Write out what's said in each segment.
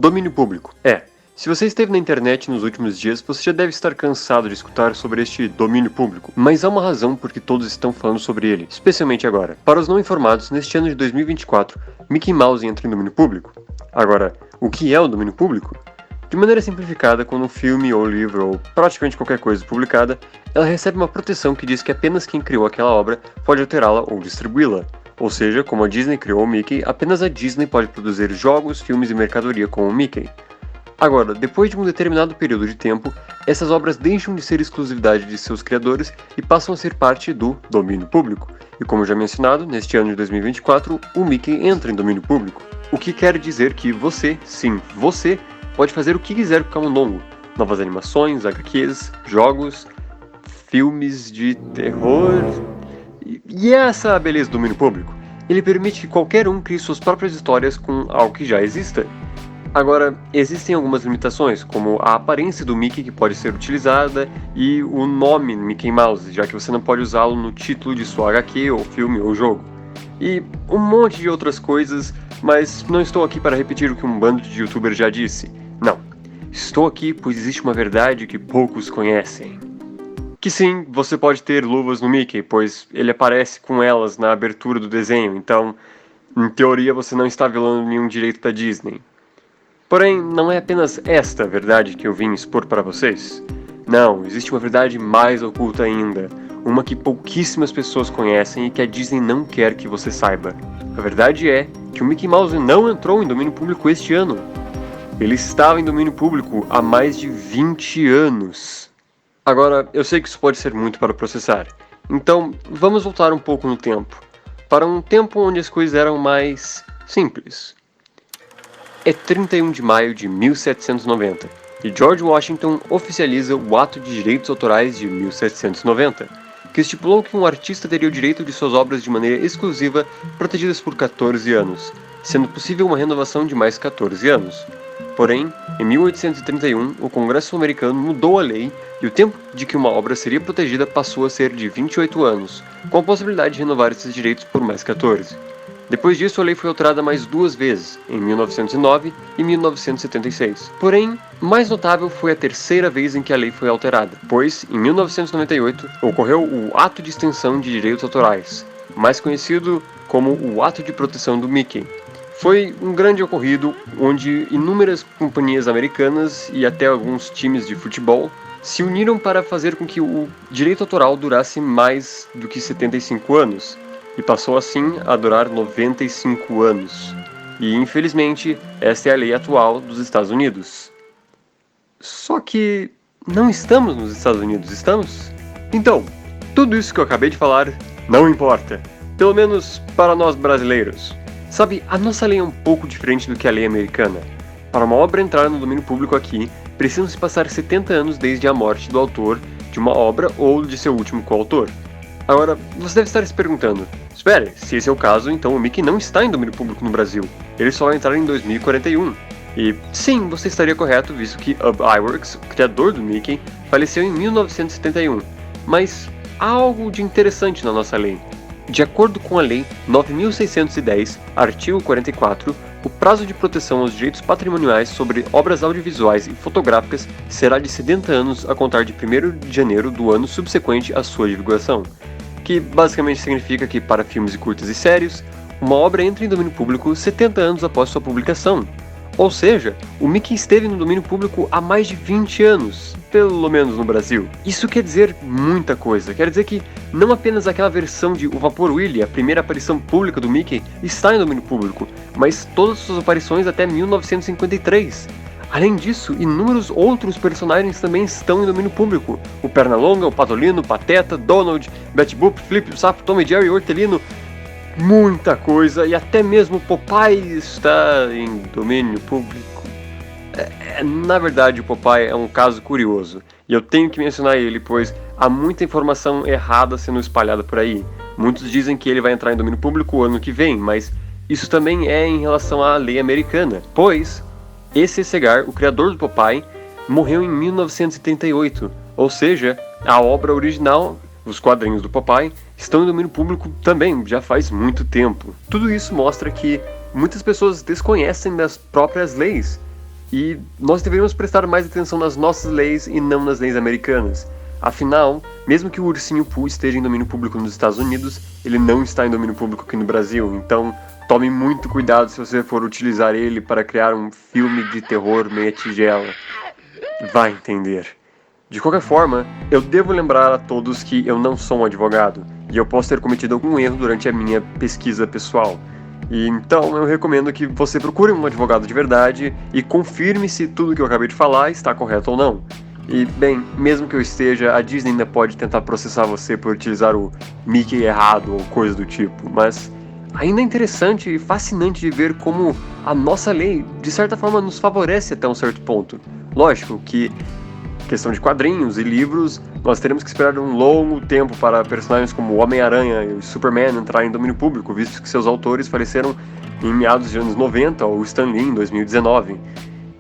Domínio público. Se você esteve na internet nos últimos dias, você já deve estar cansado de escutar sobre este domínio público, mas há uma razão por que todos estão falando sobre ele, especialmente agora. Para os não informados, neste ano de 2024, Mickey Mouse entra em domínio público. Agora, o que é o domínio público? De maneira simplificada, quando um filme ou livro ou praticamente qualquer coisa publicada, ela recebe uma proteção que diz que apenas quem criou aquela obra pode alterá-la ou distribuí-la. Ou seja, como a Disney criou o Mickey, apenas a Disney pode produzir jogos, filmes e mercadoria com o Mickey. Agora, depois de um determinado período de tempo, essas obras deixam de ser exclusividade de seus criadores e passam a ser parte do domínio público. E como já mencionado, neste ano de 2024, o Mickey entra em domínio público. O que quer dizer que você, sim, você, pode fazer o que quiser com o Camundongo. Novas animações, HQs, jogos, filmes de terror... E essa é a beleza do domínio público. Ele permite que qualquer um crie suas próprias histórias com algo que já exista. Agora, existem algumas limitações, como a aparência do Mickey que pode ser utilizada e o nome Mickey Mouse, já que você não pode usá-lo no título de sua HQ, ou filme, ou jogo. E um monte de outras coisas, mas não estou aqui para repetir o que um bando de youtubers já disse. Não. Estou aqui pois existe uma verdade que poucos conhecem. Que sim, você pode ter luvas no Mickey, pois ele aparece com elas na abertura do desenho, então, em teoria, você não está violando nenhum direito da Disney. Porém, não é apenas esta verdade que eu vim expor para vocês. Não, existe uma verdade mais oculta ainda, uma que pouquíssimas pessoas conhecem e que a Disney não quer que você saiba. A verdade é que o Mickey Mouse não entrou em domínio público este ano. Ele estava em domínio público há mais de 20 anos. Agora, eu sei que isso pode ser muito para processar, então vamos voltar um pouco no tempo, para um tempo onde as coisas eram mais simples. É 31 de maio de 1790, e George Washington oficializa o Ato de Direitos Autorais de 1790, que estipulou que um artista teria o direito de suas obras de maneira exclusiva protegidas por 14 anos, sendo possível uma renovação de mais 14 anos. Porém, em 1831, o Congresso americano mudou a lei e o tempo de que uma obra seria protegida passou a ser de 28 anos, com a possibilidade de renovar esses direitos por mais 14. Depois disso, a lei foi alterada mais duas vezes, em 1909 e 1976. Porém, mais notável foi a terceira vez em que a lei foi alterada, pois, em 1998, ocorreu o Ato de Extensão de Direitos Autorais, mais conhecido como o Ato de Proteção do Mickey. Foi um grande ocorrido onde inúmeras companhias americanas e até alguns times de futebol se uniram para fazer com que o direito autoral durasse mais do que 75 anos, e passou assim a durar 95 anos. E infelizmente, esta é a lei atual dos Estados Unidos. Só que não estamos nos Estados Unidos, estamos? Então, tudo isso que eu acabei de falar não importa, pelo menos para nós brasileiros. Sabe, a nossa lei é um pouco diferente do que a lei americana. Para uma obra entrar no domínio público aqui, precisam se passar 70 anos desde a morte do autor de uma obra ou de seu último coautor. Agora, você deve estar se perguntando, espere, se esse é o caso, então o Mickey não está em domínio público no Brasil. Ele só vai entrar em 2041. E sim, você estaria correto, visto que Ub Iwerks, o criador do Mickey, faleceu em 1971. Mas há algo de interessante na nossa lei. De acordo com a Lei 9.610, artigo 44, o prazo de proteção aos direitos patrimoniais sobre obras audiovisuais e fotográficas será de 70 anos a contar de 1º de janeiro do ano subsequente à sua divulgação, que basicamente significa que, para filmes e curtas e séries, uma obra entra em domínio público 70 anos após sua publicação. Ou seja, o Mickey esteve no domínio público há mais de 20 anos, pelo menos no Brasil. Isso quer dizer muita coisa, quer dizer que não apenas aquela versão de O Vapor Willie, a primeira aparição pública do Mickey, está em domínio público, mas todas suas aparições até 1953. Além disso, inúmeros outros personagens também estão em domínio público. O Pernalonga, o Patolino, o Pateta, Donald, Betty Boop, Flip, o Sapo, Tom e Jerry, o Hortelino... Muita coisa, e até mesmo Popeye está em domínio público. Na verdade, o Popeye é um caso curioso, e eu tenho que mencionar ele, pois há muita informação errada sendo espalhada por aí. Muitos dizem que ele vai entrar em domínio público o ano que vem, mas isso também é em relação à lei americana, pois esse Segar, o criador do Popeye, morreu em 1938, ou seja, a obra original... Os quadrinhos do Popeye estão em domínio público também, já faz muito tempo. Tudo isso mostra que muitas pessoas desconhecem das próprias leis. E nós deveríamos prestar mais atenção nas nossas leis e não nas leis americanas. Afinal, mesmo que o Ursinho Pooh esteja em domínio público nos Estados Unidos, ele não está em domínio público aqui no Brasil, então tome muito cuidado se você for utilizar ele para criar um filme de terror meia tigela. Vai entender. De qualquer forma, eu devo lembrar a todos que eu não sou um advogado, e eu posso ter cometido algum erro durante a minha pesquisa pessoal. E então eu recomendo que você procure um advogado de verdade e confirme se tudo que eu acabei de falar está correto ou não. E, bem, mesmo que eu esteja, a Disney ainda pode tentar processar você por utilizar o Mickey errado ou coisa do tipo, mas ainda é interessante e fascinante de ver como a nossa lei, de certa forma, nos favorece até um certo ponto. Lógico que, questão de quadrinhos e livros, nós teremos que esperar um longo tempo para personagens como o Homem-Aranha e o Superman entrarem em domínio público, visto que seus autores faleceram em meados de anos 90 ou Stan Lee em 2019.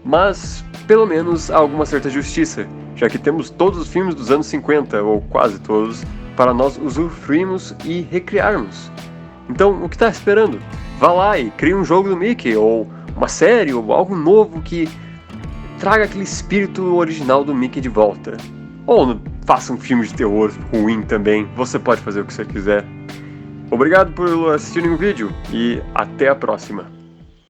Mas, pelo menos, há alguma certa justiça, já que temos todos os filmes dos anos 50, ou quase todos, para nós usufruirmos e recriarmos. Então, o que está esperando? Vá lá e crie um jogo do Mickey, ou uma série, ou algo novo que traga aquele espírito original do Mickey de volta. Ou faça um filme de terror ruim também, você pode fazer o que você quiser. Obrigado por assistirem o vídeo e até a próxima.